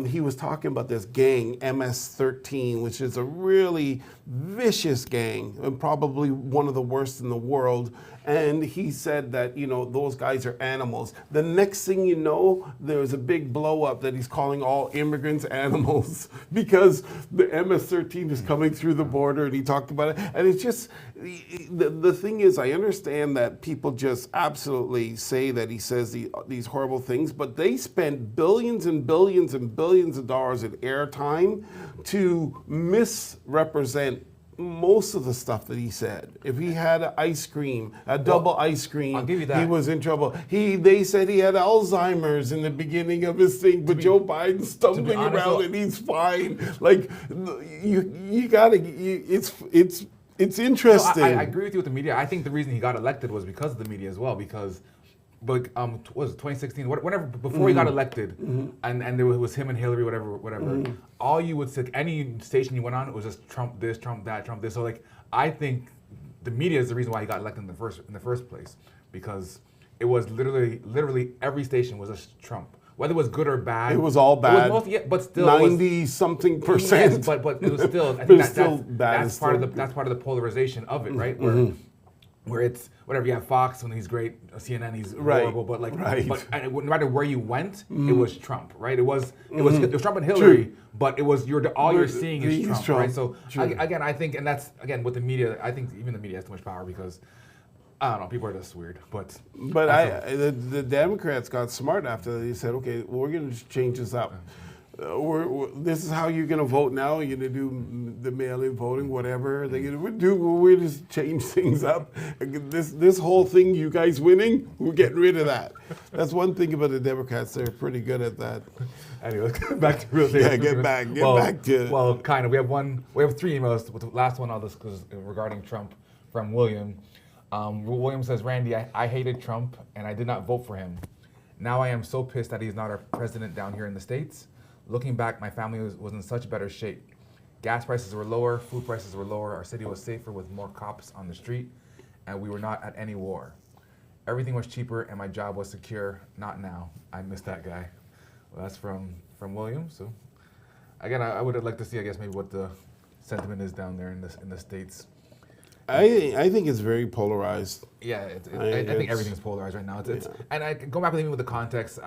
He was talking about this gang, MS-13, which is a really vicious gang and probably one of the worst in the world. And he said that, those guys are animals. The next thing you know, there's a big blow up that he's calling all immigrants animals because the MS-13 is coming through the border and he talked about it. And it's just, the thing is, I understand that people just absolutely say that he says these horrible things, but they spend billions and billions and billions of dollars in airtime to misrepresent most of the stuff that he said. If he had an ice cream, a double ice cream, I'll give you that. he was in trouble. They said he had Alzheimer's in the beginning of his thing, but Joe Biden's stumbling honest, around though- and he's fine. Like you gotta, it's interesting. I agree with you with the media. I think the reason he got elected was because of the media as well. Because, what was it 2016? Whenever before he got elected, and there was him and Hillary, whatever. All you would say, any station you went on, it was just Trump this, Trump that, Trump this. So like, I think the media is the reason why he got elected in the first place, because it was literally every station was just Trump. Whether it was good or bad, It was all bad. It was most, but still, it was- 90-something%. Yes, but it was still. I But think it's still bad. that's part of the polarization of it, right? Where it's whatever, you have Fox when he's great, CNN he's Right, horrible, but like, right. but no matter where you went, it was Trump, right? It was Trump and Hillary, but it was all you're seeing is He's Trump, right? So True. again, I think, and that's again with the media, I think even the media has too much power because I don't know, people are just weird, but But the Democrats got smart after that. They said, okay, well, we're going to change this up. this is how you're going to vote now. You're going to do the mail-in voting, whatever they're going to do. We just change things up. This whole thing, you guys winning, we're getting rid of that. That's one thing about the Democrats. They're pretty good at that. Anyway, let's get back to real estate. Yeah, get back to. Well, kind of. We have 3 emails. With the last one I'll discuss regarding Trump from William. William says, Randy, I hated Trump and I did not vote for him. Now I am so pissed that he's not our president down here in the States. Looking back, my family was in such better shape. Gas prices were lower, food prices were lower, our city was safer with more cops on the street, and we were not at any war. Everything was cheaper and my job was secure. Not now. I miss that guy. Well, that's from William. So again, I would like to see, I guess, maybe what the sentiment is down there in the States. I think it's very polarized. Yeah, I think everything's polarized right now. And I go back with the context.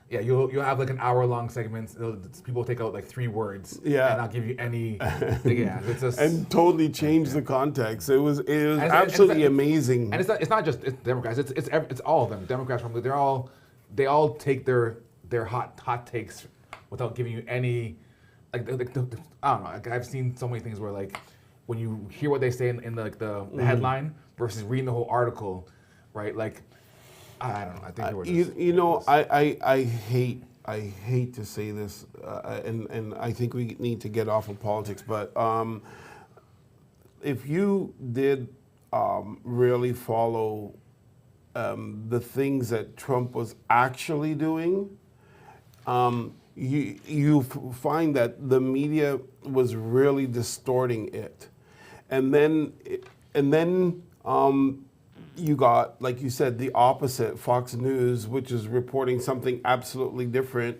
You'll have like an hour-long segment. People take out like 3 words. Yeah. And I'll give you any. Yeah, it's just and totally change the context. It was absolutely amazing. And it's not just Democrats. It's all of them. Democrats, they all take their hot takes without giving you any. I don't know. Like, I've seen so many things where like, when you hear what they say in the headline versus reading the whole article, right? Like, I don't know. I think there was I hate to say this, and I think we need to get off of politics, but if you did really follow the things that Trump was actually doing, you find that the media was really distorting it. And then you got, like you said, the opposite, Fox News, which is reporting something absolutely different.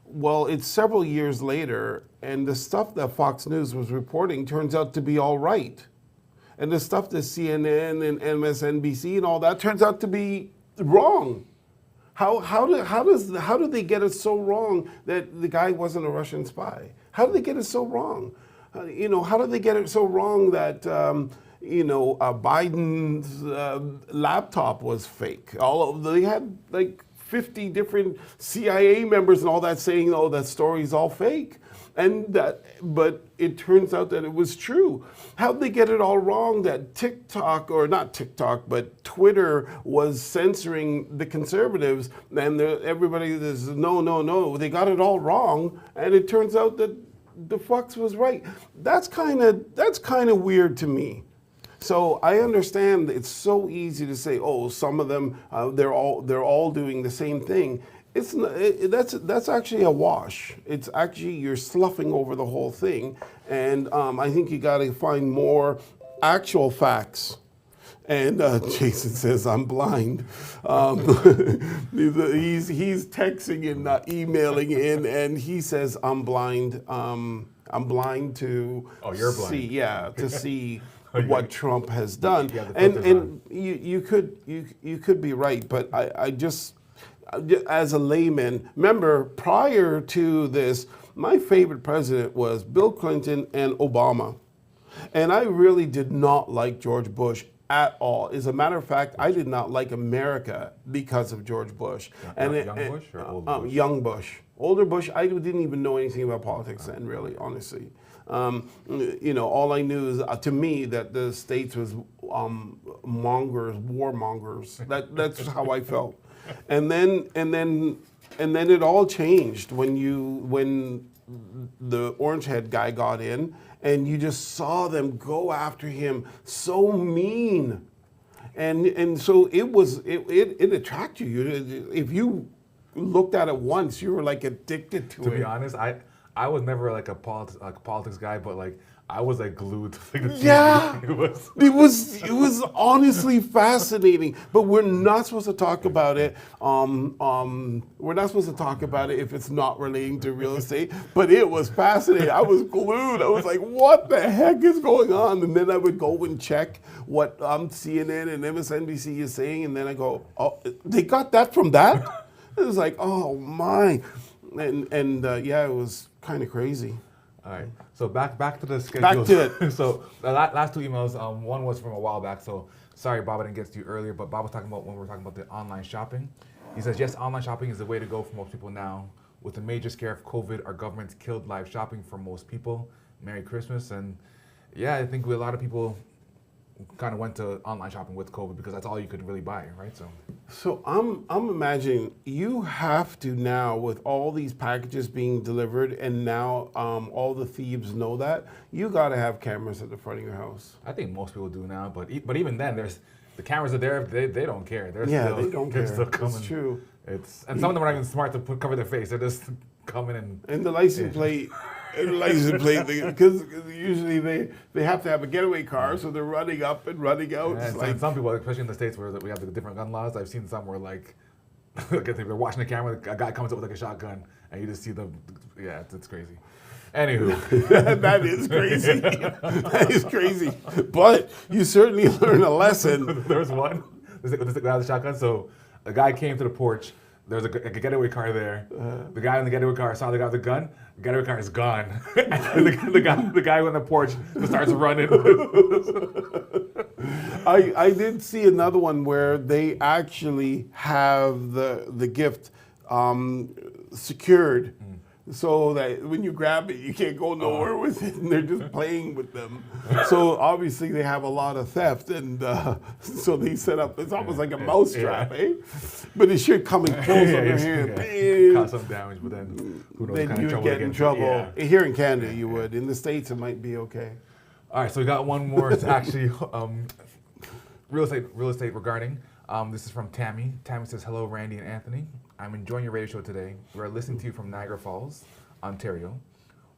Well, it's several years later, and the stuff that Fox News was reporting turns out to be all right. And the stuff that CNN and MSNBC and all that turns out to be wrong. How did they get it so wrong that the guy wasn't a Russian spy? How did they get it so wrong? How did they get it so wrong that Biden's laptop was fake? They had like 50 different CIA members and all that saying, "Oh, that story's all fake," but it turns out that it was true. How'd they get it all wrong that Twitter was censoring the conservatives, and everybody is no. They got it all wrong, and it turns out that the Fox was right. That's kind of weird to me. So I understand it's so easy to say, oh, some of them they're all doing the same thing. It's not, that's actually a wash. It's actually you're sloughing over the whole thing, and I think you got to find more actual facts. And Jason says, I'm blind. He's texting and not emailing in, and he says, I'm blind. I'm blind to you're blind. to see what Trump has done. And you could be right, but I just, as a layman, remember prior to this, my favorite president was Bill Clinton and Obama. And I really did not like George Bush at all. As a matter of fact, I did not like America because of George Bush. Bush or old Bush? Young Bush. Older Bush, I didn't even know anything about politics then, really, honestly. All I knew is, to me, that the States was warmongers. That's how I felt. And then it all changed when the orange head guy got in, and you just saw them go after him so mean, and so it attracted you. If you looked at it once, you were like addicted to it. To be honest, I was never like a politics guy, but like I was like glued to the TV. Yeah, it was honestly fascinating. But we're not supposed to talk about it. We're not supposed to talk about it if it's not relating to real estate. But it was fascinating. I was glued. I was like, what the heck is going on? And then I would go and check what CNN and MSNBC is saying, and then I go, oh, they got that from that? It was like, oh my, and it was kind of crazy. All right, so back to the schedule. Back to it. So the last 2 emails, one was from a while back. So sorry, Bob, I didn't get to you earlier, but Bob was talking about when we were talking about the online shopping. He says, yes, online shopping is the way to go for most people now. with the major scare of COVID, our government's killed live shopping for most people. Merry Christmas. And yeah, I think a lot of people kind of went to online shopping with COVID because that's all you could really buy, right? So I'm imagining you have to now, with all these packages being delivered, and now all the thieves know that, you got to have cameras at the front of your house. I think most people do now, but even then, there's the cameras are there. They don't care. They're Yeah, still, they don't they're care. still coming. It's true. And some of them are not even smart to cover their face. They're just coming And the license plate, because usually they have to have a getaway car, so they're running up and running out. And It's like, some people, especially in the States where we have the different gun laws, I've seen some where like, they're watching the camera, a guy comes up with like a shotgun, and you just see it's crazy. Anywho. that is crazy. That is crazy. But you certainly learn a lesson. There was one, this guy with the shotgun, so a guy came to the porch, there was a getaway car there. The guy in the getaway car saw the guy with the gun. The getaway car is gone. And the guy on the porch just starts running. I did see another one where they actually have the gift secured. So that when you grab it, you can't go nowhere with it, and they're just playing with them. So obviously they have a lot of theft, and so they set up. It's almost like a mousetrap, eh? But it should come and close on your hand. Cause some damage, but then who knows? Then you would get in trouble. Yeah. Here in Canada, you would. In the States, it might be okay. All right, so we got one more. It's actually real estate regarding. This is from Tammy. Tammy says, "Hello, Randy and Anthony. I'm enjoying your radio show today. We are listening to you from Niagara Falls, Ontario.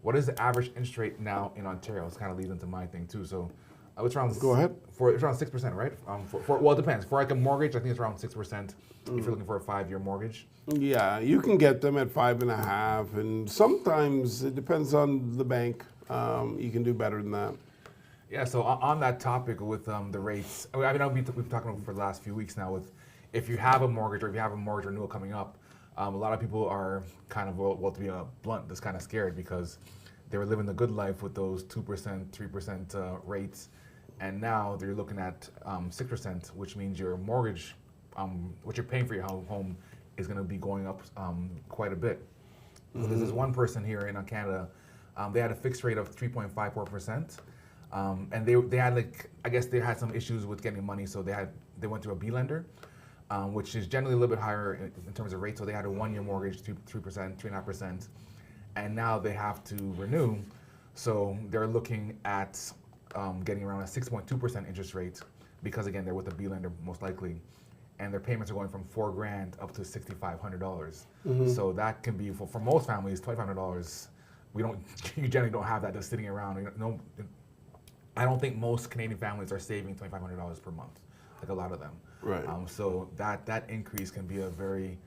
What is the average interest rate now in Ontario?" This kind of leads into my thing too. So, it's around. Go ahead. It's around 6%, right? Well, it depends. For like a mortgage, I think it's around 6%. If you're looking for a 5-year mortgage. Yeah, you can get them at 5.5, and sometimes it depends on the bank. You can do better than that. Yeah. So on that topic with the rates, I mean, we've been talking for the last few weeks now with. If you have a mortgage or if you have a mortgage renewal coming up, a lot of people are kind of, well to be blunt, just kind of scared because they were living the good life with those 2%, 3% rates, and now they're looking at 6%, which means your mortgage, what you're paying for your home is going to be going up quite a bit. So there's this one person here in Canada, they had a fixed rate of 3.54%, and they had I guess they had some issues with getting money, so they went to a B lender. Which is generally a little bit higher in terms of rate. So they had a 1-year mortgage, 3%, 3.5%, and now they have to renew. So they're looking at getting around a 6.2% interest rate because again they're with a B lender most likely, and their payments are going from $4,000 up to $6,500. So that can be for most families $2,500. You generally don't have that just sitting around. I don't think most Canadian families are saving $2,500 per month, like a lot of them. Right. So that increase can be a very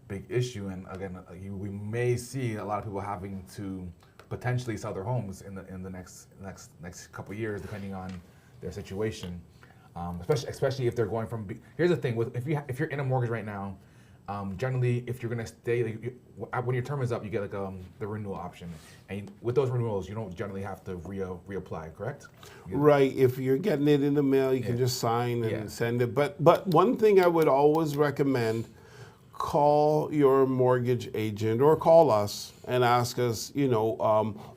big issue, and again, we may see a lot of people having to potentially sell their homes in the next couple of years, depending on their situation. Especially if they're going from. Here's the thing: if you're in a mortgage right now, generally, if you're gonna stay, when your term is up, you get the renewal option, and with those renewals, you don't generally have to reapply, correct? Right. If you're getting it in the mail, you can just sign and send it. But one thing I would always recommend: call your mortgage agent or call us and ask us,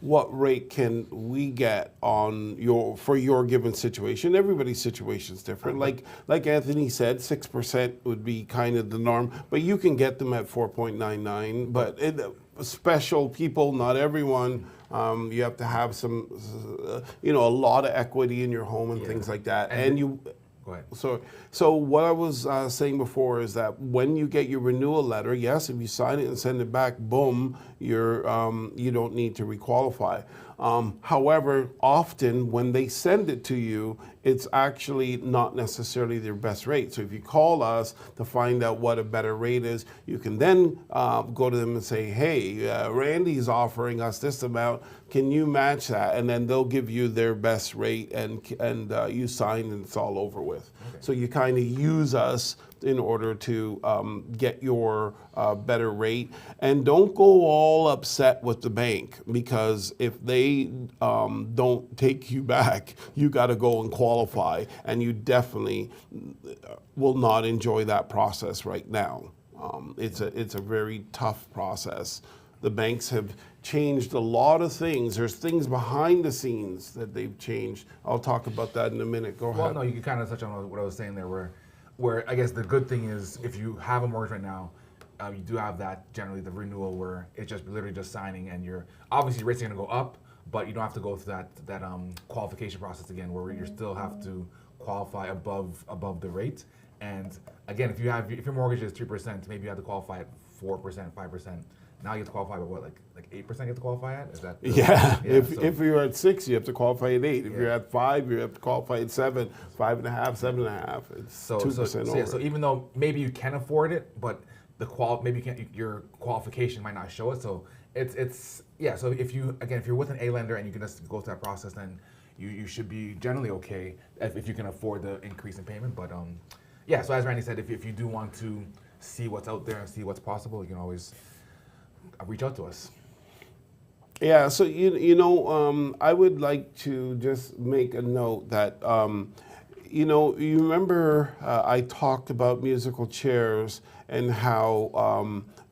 what rate can we get on for your given situation. Everybody's situation is different. Like Anthony said, 6% would be kind of the norm, but you can get them at 4.99. But special people, not everyone. You have to have some, a lot of equity in your home and things like that. And you. Go ahead. So what I was saying before is that when you get your renewal letter, yes, if you sign it and send it back, boom, you don't need to requalify. However, often when they send it to you, it's actually not necessarily their best rate. So if you call us to find out what a better rate is, you can then go to them and say, hey, Randy's offering us this amount. Can you match that? And then they'll give you their best rate, and you sign, and it's all over with. Okay. So you kind of use us in order to get your better rate. And don't go all upset with the bank, because if they don't take you back, you got to go and qualify, and you definitely will not enjoy that process right now. It's a very tough process. the banks have changed a lot of things. There's things behind the scenes that they've changed. I'll talk about that in a minute. Go Well, ahead. no, you can kind of touch on what I was saying there, where I guess the good thing is if you have a mortgage right now, you do have that generally the renewal where it's just literally just signing, and you're obviously rates are going to go up, but you don't have to go through that qualification process again, where you still have to qualify above the rate. And again, if your mortgage is 3%, maybe you have to qualify at 4%, 5%. Now you have to qualify at what, like 8% you have to qualify at? Is that Yeah, so- if you're at 6, you have to qualify at 8. If you're at 5, you have to qualify at 7, 5.5, 7.5. It's 2% over. So even though maybe you can afford it, but maybe you can't, your qualification might not show it. So it's So if you're with an A lender and you can just go through that process, then you should be generally okay if you can afford the increase in payment. But so as Randy said, if you do want to see what's out there and see what's possible, you can always reach out to us. Yeah, so I would like to just make a note that you remember I talked about musical chairs and how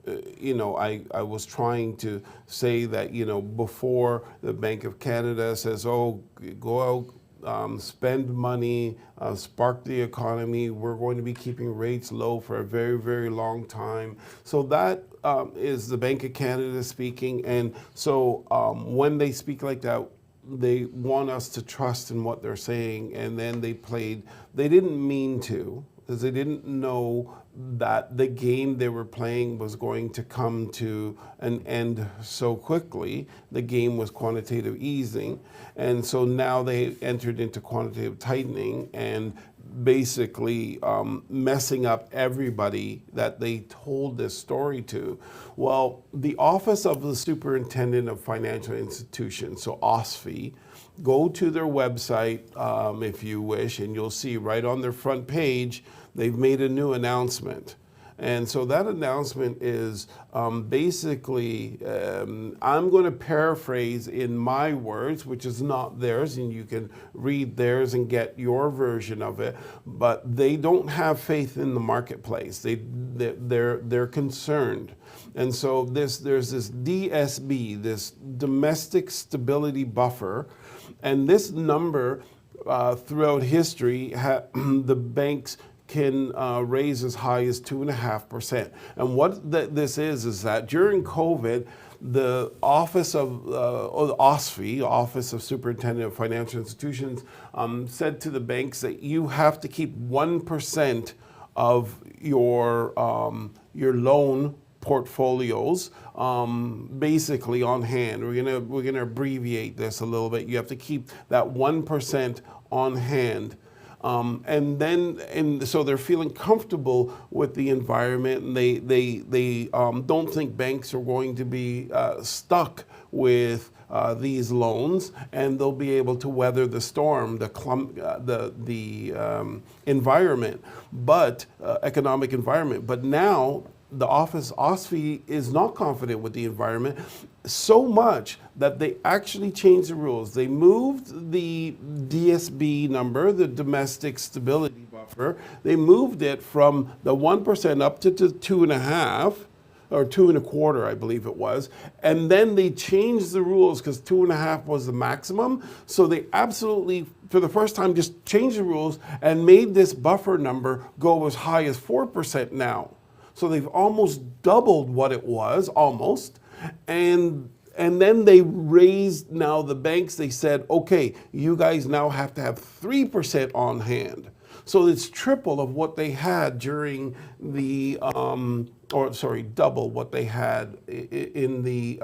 I was trying to say that before the Bank of Canada says, oh, go out, spend money, spark the economy. We're going to be keeping rates low for a very, very long time. So that is the Bank of Canada speaking. And so when they speak like that, they want us to trust in what they're saying. And then they didn't mean to, because they didn't know that the game they were playing was going to come to an end so quickly. The game was quantitative easing. And so now they entered into quantitative tightening and basically messing up everybody that they told this story to. Well, the Office of the Superintendent of Financial Institutions, so OSFI, go to their website if you wish, and you'll see right on their front page, they've made a new announcement. And so that announcement is basically, I'm going to paraphrase in my words, which is not theirs, and you can read theirs and get your version of it. But they don't have faith in the marketplace. They're concerned. And so there's this DSB, this domestic stability buffer, and this number throughout history, the banks can raise as high as 2.5%. And what this is that during COVID, the Office of OSFI, Office of Superintendent of Financial Institutions, said to the banks that you have to keep 1% of your loan portfolios basically on hand. We're gonna abbreviate this a little bit. You have to keep that 1% on hand. So they're feeling comfortable with the environment, and they don't think banks are going to be stuck with these loans, and they'll be able to weather the storm, the environment, but economic environment. But now the office OSFI is not confident with the environment, so much that they actually changed the rules. They moved the DSB number, the domestic stability buffer. They moved it from the 1% up to 2.5 or 2.25, I believe it was. And then they changed the rules because 2.5 was the maximum. So they absolutely, for the first time, just changed the rules and made this buffer number go as high as 4% now. So they've almost doubled what it was, almost. And then they raised, now the banks, they said, okay, you guys now have to have 3% on hand. So it's triple of what they had during the, double what they had in the,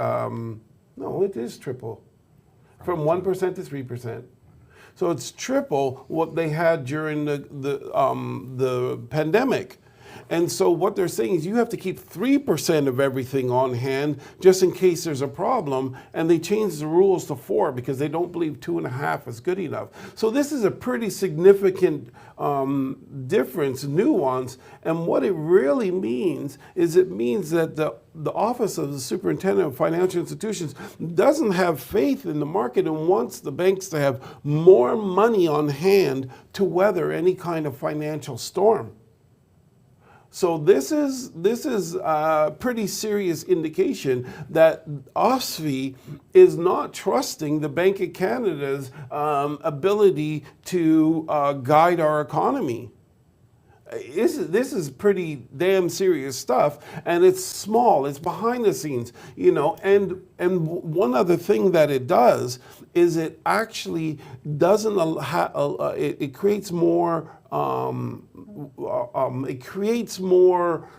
no, it is triple. From 1% to 3%. So it's triple what they had during the pandemic. And so what they're saying is you have to keep 3% of everything on hand just in case there's a problem. And they changed the rules to 4 because they don't believe 2.5 is good enough. So this is a pretty significant difference, nuance. And what it really means is it means that the Office of the Superintendent of Financial Institutions doesn't have faith in the market and wants the banks to have more money on hand to weather any kind of financial storm. So this is a pretty serious indication that OSFI is not trusting the Bank of Canada's ability to guide our economy. This is pretty damn serious stuff, and it's small. It's behind the scenes, you know. And one other thing that it does is it actually doesn't it creates more. It creates more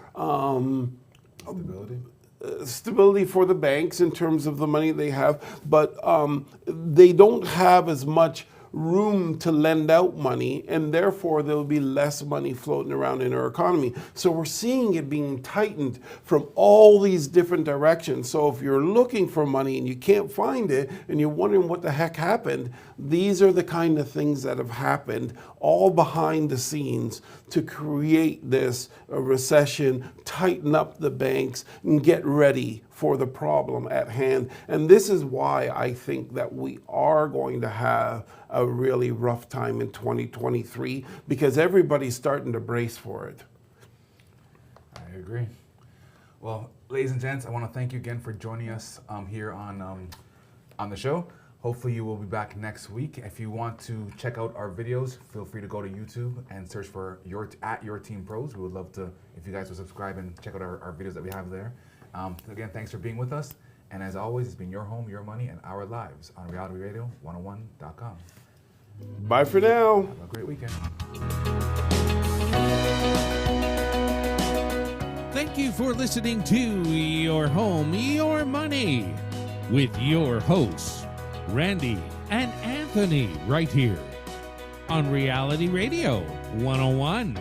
stability for the banks in terms of the money they have, but they don't have as much room to lend out money, and therefore there will be less money floating around in our economy. So we're seeing it being tightened from all these different directions. So if you're looking for money and you can't find it and you're wondering what the heck happened, these are the kind of things that have happened all behind the scenes to create this recession, tighten up the banks, and get ready for the problem at hand. And this is why I think that we are going to have a really rough time in 2023, because everybody's starting to brace for it. I agree. Well, ladies and gents, I want to thank you again for joining us here on the show. Hopefully you will be back next week. If you want to check out our videos, feel free to go to YouTube and search for @yourteampros. We would love to, if you guys would subscribe and check out our videos that we have there. Again, thanks for being with us. And as always, it's been your home, your money, and our lives on realityradio101.com. Bye for now. Have a great weekend. Thank you for listening to Your Home, Your Money with your hosts, Randy and Anthony, right here on Reality Radio 101.